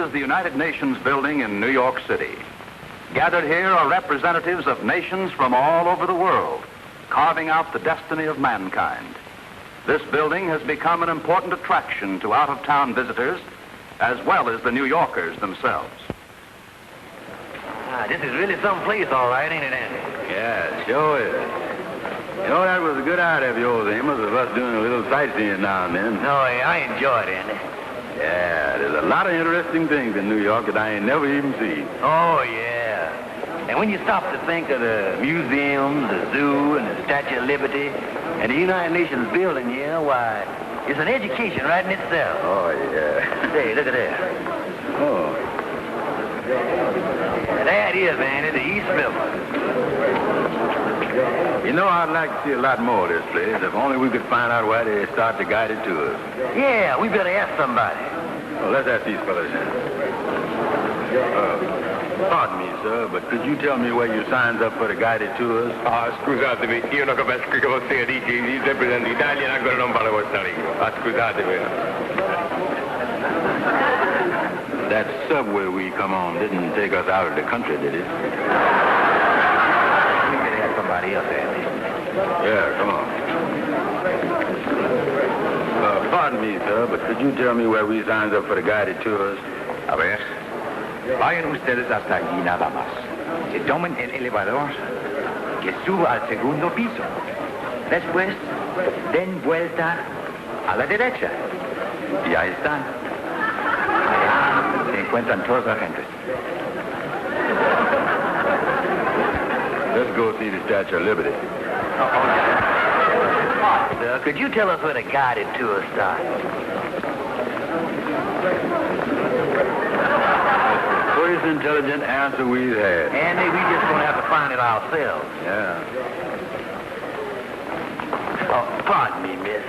is the United Nations building in New York City. Gathered here are representatives of nations from all over the world, carving out the destiny of mankind. This building has become an important attraction to out-of-town visitors, as well as the New Yorkers themselves. This is really some place, all right, ain't it, Andy? Yeah, it sure is. You know, that was a good idea of yours, Amos, of us doing a little sightseeing now and then. No, I enjoy it, Andy. Yeah, there's a lot of interesting things in New York that I ain't never even seen. Oh, yeah. And when you stop to think of the museums, the zoo, and the Statue of Liberty, and the United Nations building here, why, it's an education right in itself. Oh, yeah. Say, look at that. Oh. That is, Andy, the East River. You know, I'd like to see a lot more of this place, if only we could find out why they start to guide it to us. Yeah, we better ask somebody. Well, let's ask these fellas then. Pardon me, sir, but could you tell me where you signs up for the guided tours? Scusatevi, io non capisco che vostè dice, il rappresentante Italia ancora non parla vostra lingua. Scusatevi. That subway we come on didn't take us out of the country, did it? We better ask somebody else, Andy. Yeah, come on. Pardon me, sir, but could you tell me where we signs up for the guided tours? A ver, vayan ustedes hasta allí nada más. Que tomen el elevador, que suba al segundo piso. Después, den vuelta a la derecha. Y ahí están. Se encuentran todos los agentes. Let's go see the Statue of Liberty. Sir, could you tell us where the guided tour starts? First intelligent answer we've had. Andy, we just gonna have to find it ourselves. Yeah. Oh, pardon me, miss.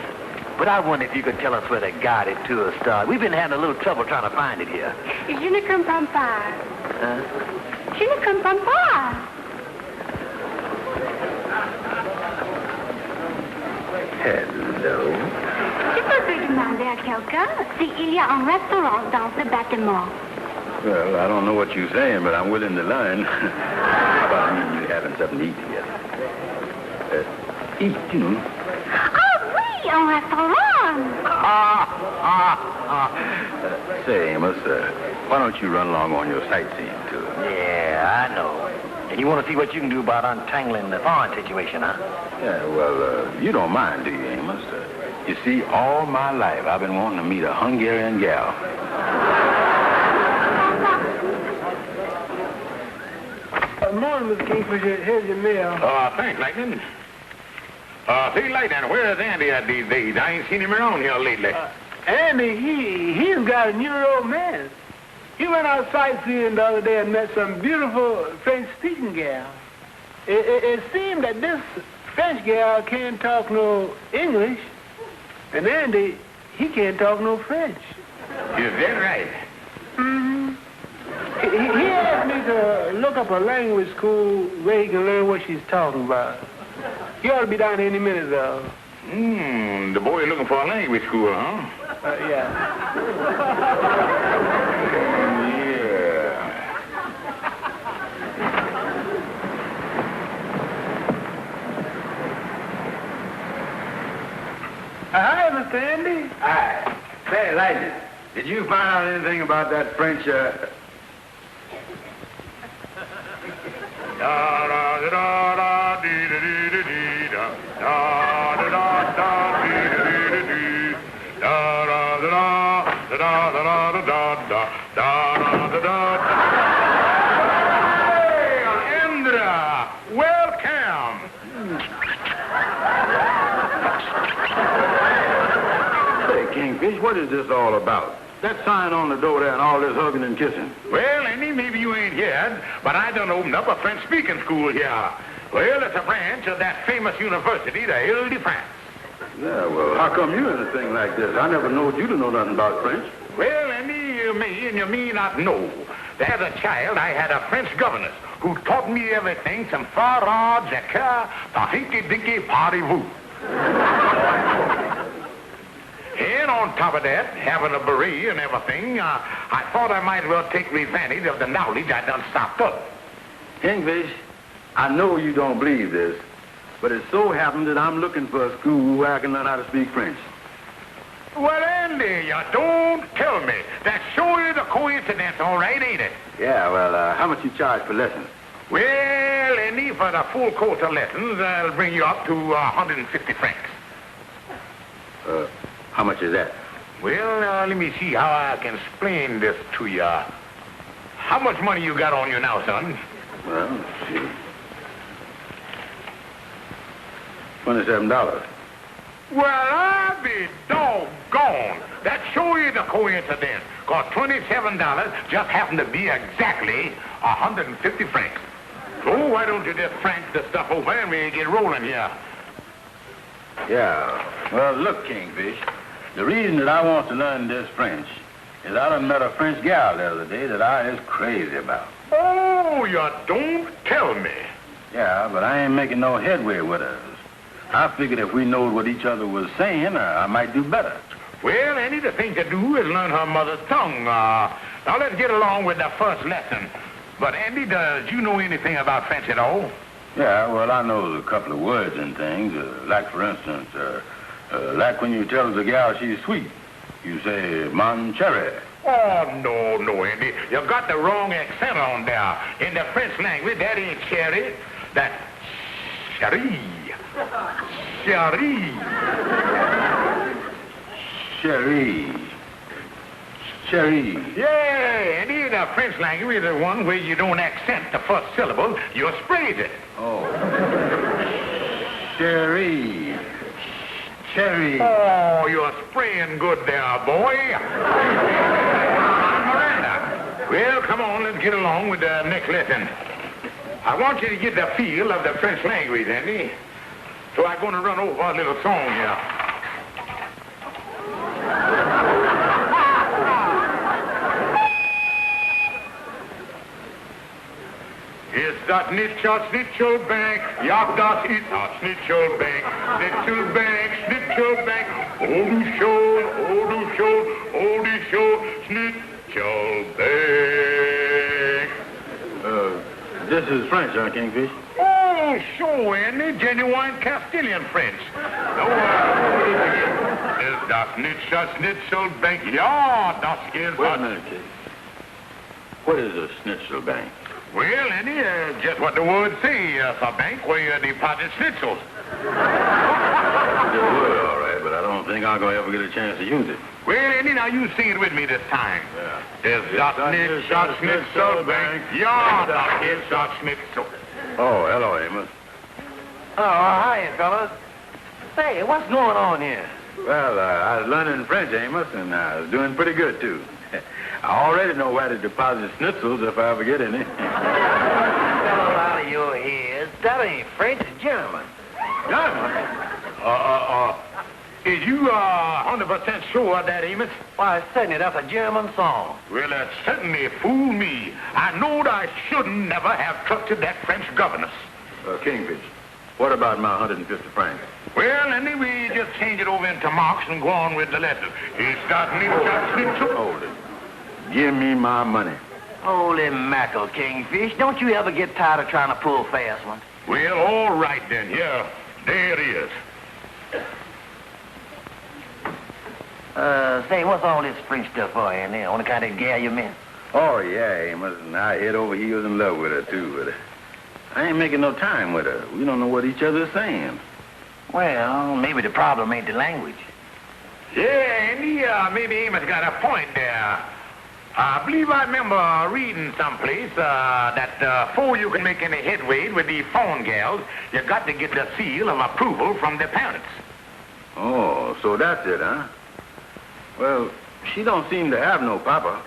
But I wonder if you could tell us where the guided tour starts. We've been having a little trouble trying to find it here. Je ne comprends pas. Huh? Je ne comprends pas. Hello. Je peux demander à quelqu'un s'il y a un restaurant dans ce bâtiment. Well, I don't know what you're saying, but I'm willing to learn. How about me and you having something to eat together? Eat, you know. Ah oui, un restaurant. Say, Amos, why don't you run along on your sightseeing tour? Yeah, I know. And you want to see what you can do about untangling the foreign situation, huh? Yeah, well, you don't mind, do you, Amos? You see, all my life I've been wanting to meet a Hungarian gal. Morning, Mr. Kingfish. Here's your mail. Thanks, Lightning. Say, Lightning, where's Andy at these days? I ain't seen him around here lately. Andy, he's got a new romance. He went out sightseeing the other day and met some beautiful French-speaking gal. It seemed that this French gal can't talk no English, and Andy, he can't talk no French. Is that right? Mm-hmm. He asked me to look up a language school where he can learn what she's talking about. He ought to be down here any minute, though. The boy looking for a language school, huh? Yeah. Hi, Mr. Andy. Hi. Say, Lightning, did you find out anything about that French, Andra, welcome. Say, Kingfish, what is this all about? That sign on the door there and all this hugging and kissing. Well, Andy, maybe you ain't heard, but I done opened up a French-speaking school here. Well, it's a branch of that famous university, the Ile-de-France. Yeah, well, how come you in a thing like this? I never knowed you to know nothing about French. Well, Andy, you may and you may not know. As a child, I had a French governess who taught me everything from Farah, Jacquard, to Hinky-Dinky, Party-Woo. And on top of that, having a beret and everything, I thought I might as well take advantage of the knowledge I done stopped up. Kingfish, I know you don't believe this, but it so happens that I'm looking for a school where I can learn how to speak French. Well, Andy, you don't tell me. That sure is a coincidence, all right, ain't it? Yeah, well, how much you charge for lessons? Well, Andy, for the full course of lessons, I'll bring you up to 150 francs. How much is that? Well, let me see how I can explain this to you. How much money you got on you now, son? Well, let's see. $27. Well, I'll be doggone. That sure is a coincidence. Because $27 just happened to be exactly 150 francs. So why don't you just frank the stuff over and we get rolling here? Yeah. Well, look, Kingfish, the reason that I want to learn this French is I done met a French gal the other day that I is crazy about. Oh, you don't tell me. Yeah, but I ain't making no headway with her. I figured if we knowed what each other was saying, I might do better. Well, Andy, the thing to do is learn her mother's tongue. Now, let's get along with the first lesson. But, Andy, does you know anything about French at all? Yeah, well, I know a couple of words and things. Like, for instance, like when you tell the gal she's sweet, you say, mon cherry. Oh, no, Andy. You got the wrong accent on there. In the French language, that ain't cherry. That's chérie. Chérie. Chérie. Chérie. Yeah, and in the French language, the one where you don't accent the first syllable, you sprays it. Oh. Chérie. Chérie. Oh, you're spraying good there, boy. Miranda. Well, come on, let's get along with the next lesson. I want you to get the feel of the French language, Andy. So I'm going to run over a little song here. Ist das nicht Schnitzelbank? Ja, das ist das Schnitzelbank. Schnitzelbank, Schnitzelbank. Oh, du schon, oh, du schon, oh, du schon, Schnitzelbank. This is French, huh, Kingfish? Oh, sure, Andy. Genuine Castilian French. No, ist das nicht Schnitzelbank? Ja, das ist Wait a minute, kid. What is a Schnitzelbank? Well, Andy, just what the words say. It's a bank where you deposit schnitzels. Good word, all right, but I don't think I'm going to ever get a chance to use it. Well, Andy, now you sing it with me this time. Yeah. It's das nicht das Schnitzelbank. Ja, das ist das Schnitzel. Oh, hello, Amos. Oh, hi, fellas. Say, what's going on here? Well, I was learning French, Amos, and I was doing pretty good, too. I already know where to deposit schnitzels if I ever get any. Fellow out of your heads. That ain't French, it's German. German? Is you 100% sure of that, Amos? Why, certainly, that's a German song. Well, that certainly fooled me. I knowed I shouldn't never have trusted that French governess. Kingfish, what about my 150 francs? Well, Andy, we just change it over into marks and go on with the lesson. It's that schnitzel. Hold it. Give me my money. Holy mackerel, Kingfish. Don't you ever get tired of trying to pull fast ones? Well, all right then. Here, there it is. Say, what's all this French stuff for, Andy? On account of that gal you met? Oh, yeah, Amos, and I head over heels in love with her, too. But I ain't making no time with her. We don't know what each other's saying. Well, maybe the problem ain't the language. Yeah, Andy, maybe Amos got a point there. I believe I remember reading someplace that before you can make any headway with the phone gals, you got to get the seal of approval from the parents. Oh, so that's it, huh? Well, she don't seem to have no papa.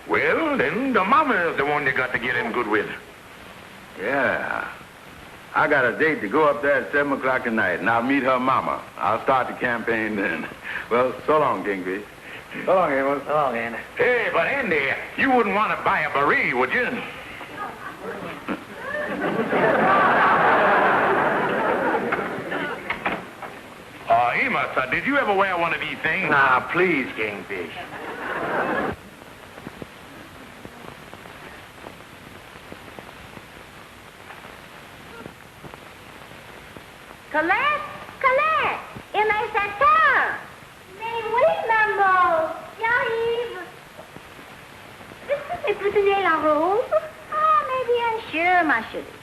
Well, then the mama is the one you got to get in good with. Yeah. I got a date to go up there at 7 o'clock tonight, and I'll meet her mama. I'll start the campaign then. Well, so long, Kingfish. So long, Amos. So long, Andy. Hey, but Andy, you wouldn't want to buy a beret, would you? Amos, sir, did you ever wear one of these things? Now, please, Kingfish. Colette, Colette, Amos attend. Mais oui, maman, j'arrive. Est-ce que c'est pour donner la robe? Ah, mais bien sûr, ma chérie.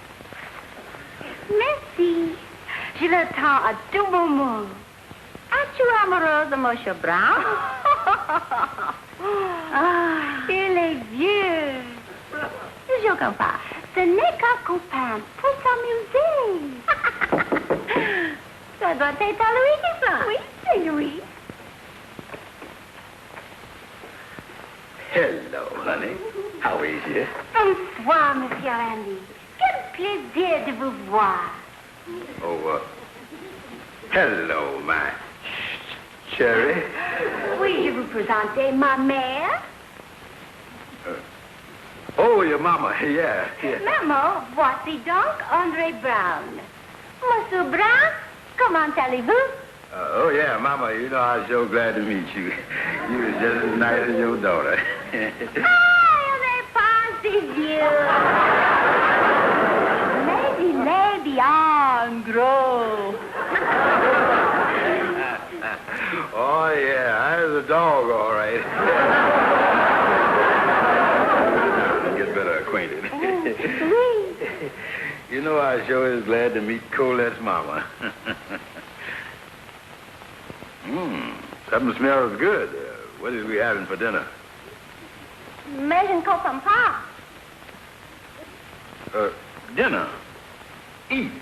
Merci. J'ai le temps à tout moment. Es-tu amoureuse de Monsieur Brown? Ah, il est vieux. Je comprends pas. Ce n'est qu'un copain pour s'amuser. Ça doit être à Louis qui ça. Oui, c'est Louis. Hello, honey. How is you? Bonsoir, Monsieur Andy. Quel plaisir de vous voir. Oh, hello, my cherry. Puis-je vous présenter ma mère? Oh, your mama. Yeah. Maman, voici donc André Brown. Monsieur Brown, comment allez-vous? Oh, yeah, mama. You know, I was so glad to meet you. You was just as nice as your daughter. Ah, il n'est pas si vieux. Maybe, en gros. Oh, yeah, I was a dog, all right. Get better acquainted. Oui. You know, I sure is glad to meet Colette's mama. Something smells good. What is we having for dinner? Mais je ne comprends pas. Dinner. Eat.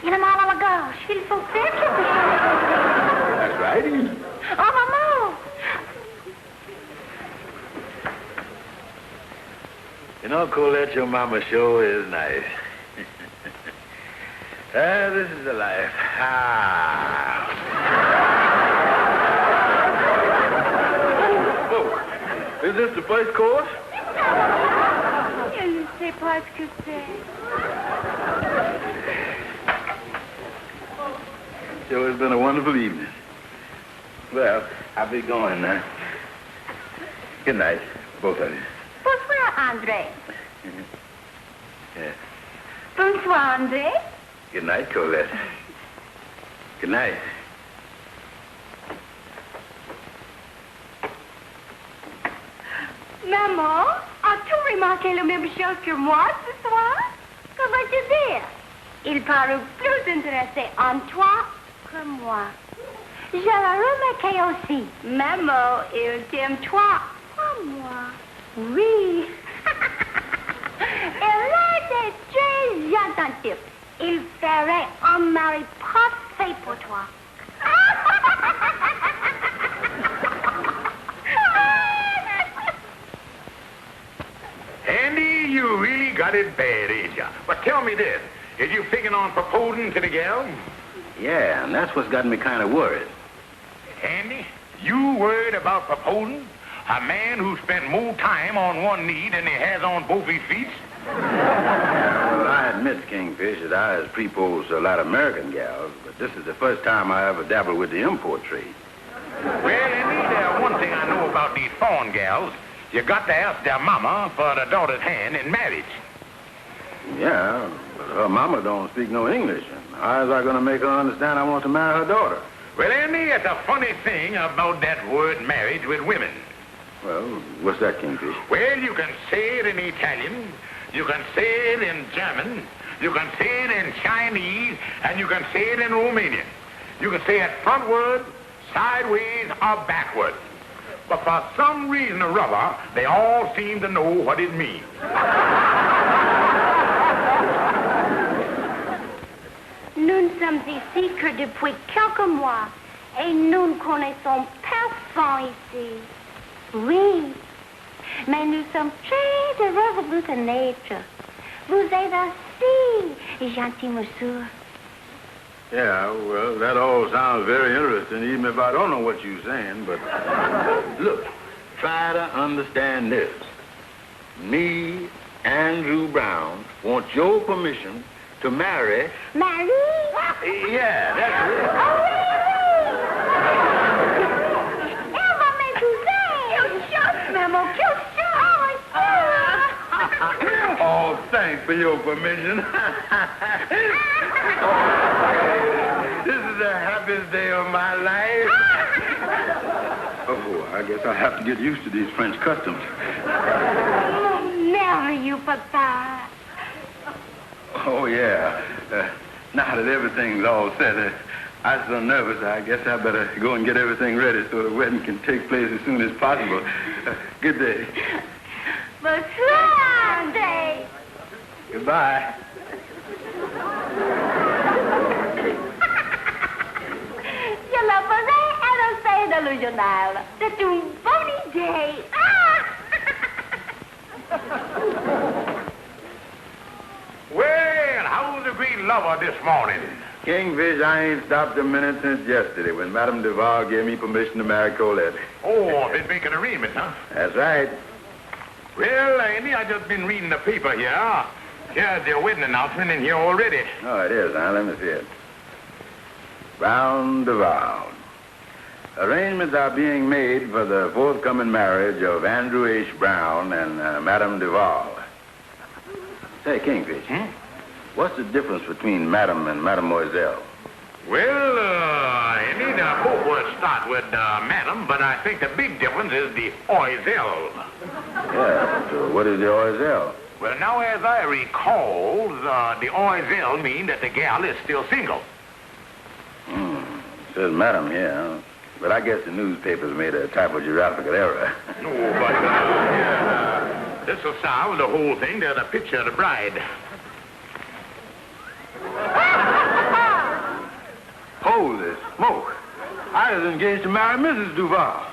Il a mal à la gorge. Il faut faire quelque chose. That's right. Eat. Oh, maman. You know, Colette, your mama sure is nice. This is the life. Oh, is this the first course? Je ne sais pas ce que c'est. Sure, it's been a wonderful evening. Well, I'll be going now. Good night, both of you. Bonsoir, André. Yeah. Bonsoir, André. Good night, Colette. Good night. Maman, as-tu remarqué la même chose que moi ce soir? Comment te dire? Il parut plus intéressé en toi que moi. Je l'ai remarqué aussi. Maman, il t'aime toi, pas moi. Oui. Il était très attentif. Il ferait un mari parfait pour toi. Andy, you really got it bad, ain't ya? But tell me this. Is you figuring on proposing to the gal? Yeah, and that's what's got me kind of worried. Andy, you worried about proposing? A man who spent more time on one knee than he has on both his feet? Well, I admit, Kingfish, that I has proposed to a lot of American gals, but this is the first time I ever dabbled with the import trade. Well, Andy, there's one thing I know about these foreign gals. You got to ask their mama for the daughter's hand in marriage. Yeah, but her mama don't speak no English. And how is I going to make her understand I want to marry her daughter? Well, Andy, it's a funny thing about that word marriage with women. Well, what's that, Kingfish? Well, you can say it in Italian, you can say it in German, you can say it in Chinese, and you can say it in Romanian. You can say it frontward, sideways, or backward. But for some reason or other, they all seem to know what it means. Nous sommes ici que depuis quelques mois et nous ne connaissons personne ici. Oui, mais nous sommes très heureux de vous connaître. Vous êtes aussi gentil, monsieur. Yeah, well, that all sounds very interesting, even if I don't know what you're saying, but look, try to understand this. Me, Andrew Brown, want your permission to marry... Marie? Yeah, that's it. Oh, oui. Oh, thanks for your permission. This is the happiest day of my life. Oh, I guess I have to get used to these French customs. Marry you, Papa. Oh, yeah. Now that everything's all set, I'm so nervous, I guess I better go and get everything ready so the wedding can take place as soon as possible. Good day. Bonsoir, day. Goodbye. Je la faisais annoncer dans le journal. C'est une bonne idée. Well, how's the great lover this morning? Kingfish, I ain't stopped a minute since yesterday when Madame Duval gave me permission to marry Colette. Oh, been making arrangements, huh? That's right. Well, Andy, I just been reading the paper here. Here's the wedding announcement in here already. Oh, it is, huh? Let me see it. Brown Duval. Arrangements are being made for the forthcoming marriage of Andrew H. Brown and Madame Duval. Say, Kingfish, what's the difference between Madame and Mademoiselle? Well, Andy, both will start with Madam, but I think the big difference is the oiselle. Yeah, so what is the oiselle? Well, now, as I recall, the oiselle means that the gal is still single. Says Madame here, huh? But I guess the newspapers made a typographical error. No, but this will solve the whole thing. There's a picture of the bride. Holy smoke. I was engaged to marry Mrs. Duval.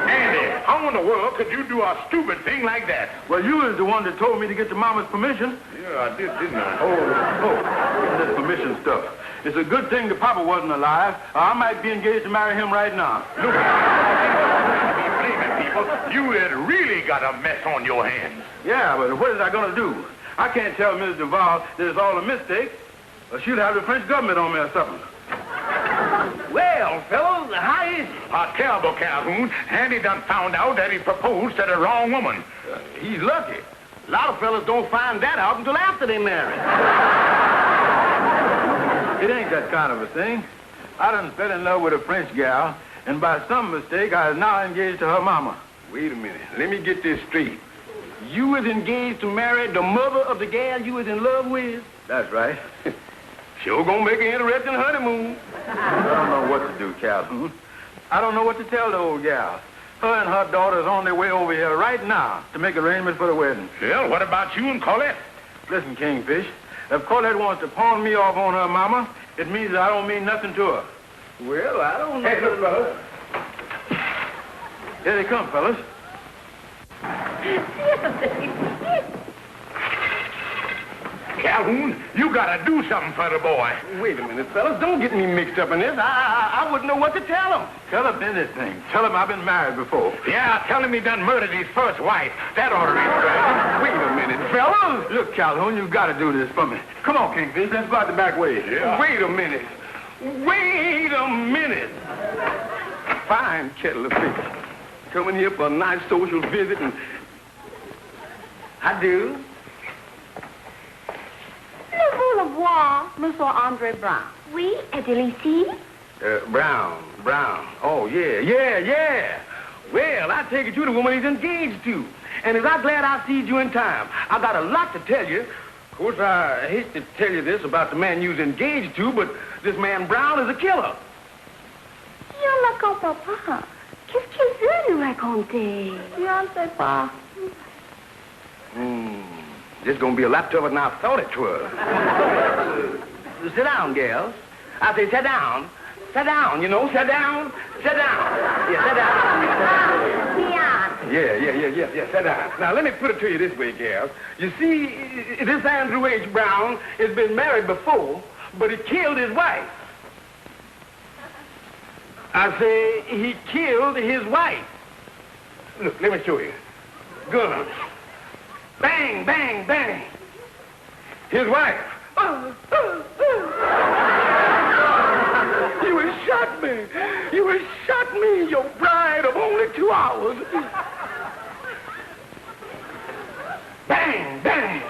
Andy, how in the world could you do a stupid thing like that? Well, you was the one that told me to get the mama's permission. Yeah, I did, didn't I? Oh, this permission stuff. It's a good thing the papa wasn't alive. I might be engaged to marry him right now. Look, be blaming people. You had really got a mess on your hands. Yeah, but what is I going to do? I can't tell Mrs. Duval that it's all a mistake, or she'll have the French government on me or something. Well, fellows, how is it? Terrible, Calhoun. Andy done found out that he proposed to the wrong woman. He's lucky. A lot of fellas don't find that out until after they marry. It ain't that kind of a thing. I done fell in love with a French gal, and by some mistake, I is now engaged to her mama. Wait a minute. Let me get this straight. You was engaged to marry the mother of the gal you was in love with? That's right. Sure gonna make an interesting honeymoon. I don't know what to do, Calhoun. I don't know what to tell the old gal. Her and her daughter is on their way over here right now to make arrangements for the wedding. Well, what about you and Colette? Listen, Kingfish, if Colette wants to pawn me off on her mama, it means that I don't mean nothing to her. Well, I don't know. Hey, look, fellas. Here they come, fellas. Calhoun, you gotta do something for the boy. Wait a minute, fellas. Don't get me mixed up in this. I wouldn't know what to tell him. Tell him anything. Tell him I've been married before. Yeah, tell him he done murdered his first wife. That ought to be right. Wait a minute, fellas. Look, Calhoun, you've got to do this for me. Come on, Kingfish. Let's go out the back way. Yeah. Wait a minute. Wait a minute. Fine kettle of fish. Coming here for a nice social visit and... I do. Le revoir, Monsieur Andre Brown. Oui, est-il ici? Brown. Oh, yeah. Well, I take it you're the woman he's engaged to. And as I'm glad I seed you in time, I got a lot to tell you. Of course, I hate to tell you this about the man you's engaged to, but this man Brown is a killer. Je ne comprends pas. Qu'est-ce qu'il veut nous raconter? Je ne sais pas. This is going to be a lot tougher than I thought it was. Sit down, gals. I say sit down. Sit down, you know, sit down. Sit down. Yeah, sit down. Yeah, sit down. Now, let me put it to you this way, gals. You see, this Andrew H. Brown has been married before, but he killed his wife. I say he killed his wife. Look, let me show you. Gun. Bang, bang, bang. His wife. You have shot me. You have shot me, your bride of only 2 hours. Bang, bang.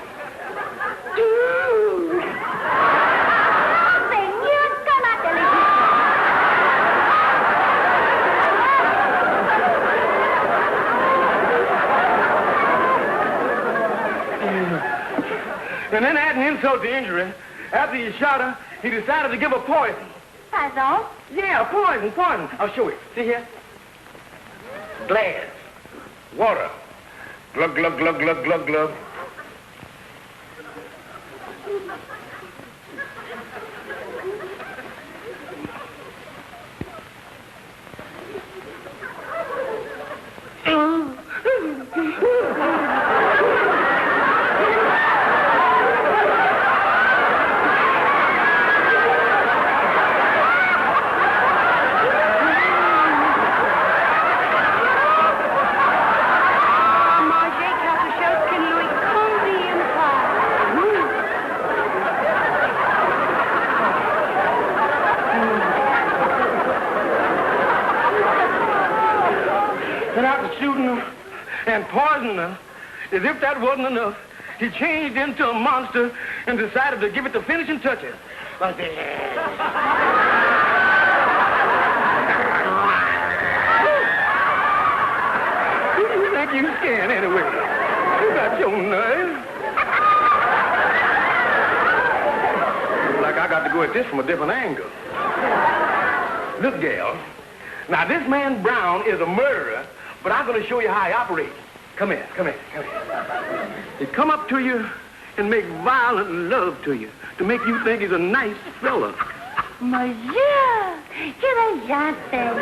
Señor, con la televisión. And then adding insult to injury, after he shot her, he decided to give her poison. Pardon? Yeah, poison. I'll show you. See here? Glass. Water. Glug, glug, glug, glug, glug, glug. And after shooting her and poisoning her, as if that wasn't enough, he changed into a monster and decided to give it the finishing touches. Like that. Who do you think you scared anyway? You got your nerve. Looks like I got to go at this from a different angle. Look, gal. Now, this man Brown is a murderer, but I'm going to show you how he operates. Come here. He come up to you and make violent love to you to make you think he's a nice fella. Monsieur, que gentil.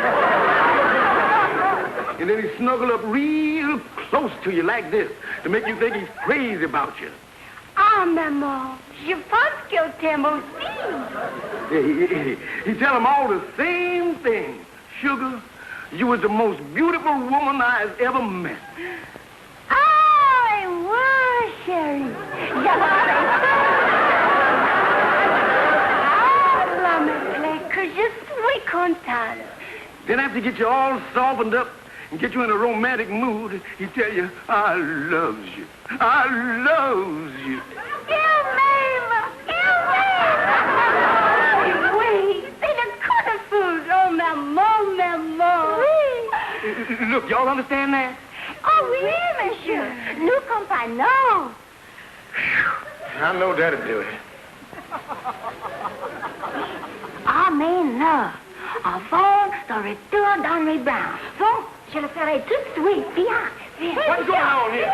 And then he snuggle up real close to you like this to make you think he's crazy about you. Ah, maman, je pense que t'aime aussi. He tell him all the same thing. Sugar, you was the most beautiful woman I has ever met. Ay, ouais, chérie. Ah, me plaît que je suis contente. Then after he get you all softened up and get you in a romantic mood, he tell you, I loves you. I loves you. Oui, c'est le coup de foudre. Oh, maman. Oui. Look, y'all understand that? Oh, oui, monsieur. Nous comprenons. I know that'll do it. Ah, mais là, avant de retour d'Henry Brown. Bon, je le ferai tout de suite. Viens. What's going on here?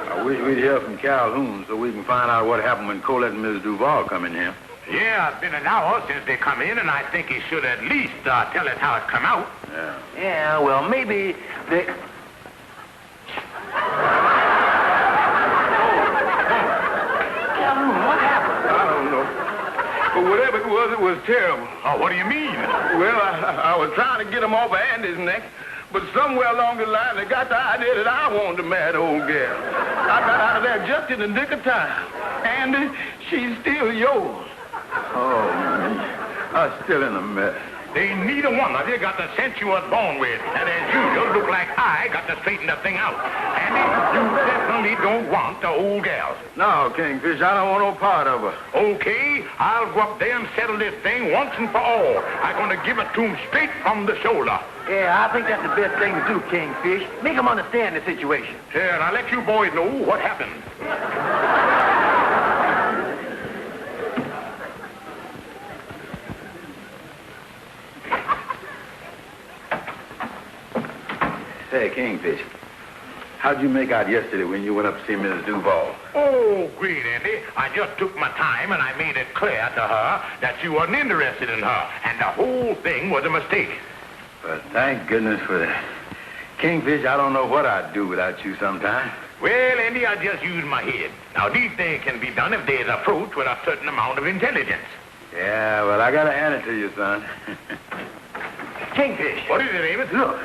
I wish we'd hear from Calhoun so we can find out what happened when Colette and Miss Duval come in here. Yeah, it's been an hour since they come in, and I think he should at least tell us how it come out. Yeah. Yeah, well, maybe they... Calhoun, what happened? I don't know. But whatever it was terrible. Oh, what do you mean? Well, I was trying to get him off of Andy's neck, but somewhere along the line, they got the idea that I wanted to marry the old girl. I got out of there just in the nick of time. Andy, she's still yours. Oh, me. I'm still in a mess. They neither one of you got the sense you was born with. And as usual, look like I got to straighten the thing out. Andy, you definitely don't want the old gal. No, Kingfish, I don't want no part of her. Okay, I'll go up there and settle this thing once and for all. I'm going to give it to him straight from the shoulder. Yeah, I think that's the best thing to do, Kingfish. Make him understand the situation. Here, I'll let you boys know what happened. Say, Kingfish, how'd you make out yesterday when you went up to see Mrs. Duval? Oh, great, Andy. I just took my time and I made it clear to her that you wasn't interested in her, and the whole thing was a mistake. Well, thank goodness for that. Kingfish, I don't know what I'd do without you sometime. Well, Andy, I just used my head. Now, these things can be done if there's approach with a certain amount of intelligence. Yeah, well, I gotta hand it to you, son. Kingfish. What is it, Amos? Look.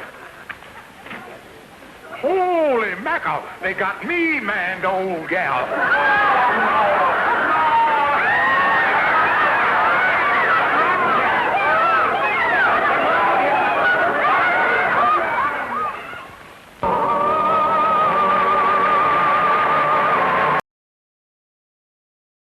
Holy mackerel, they got me, man, the old gal.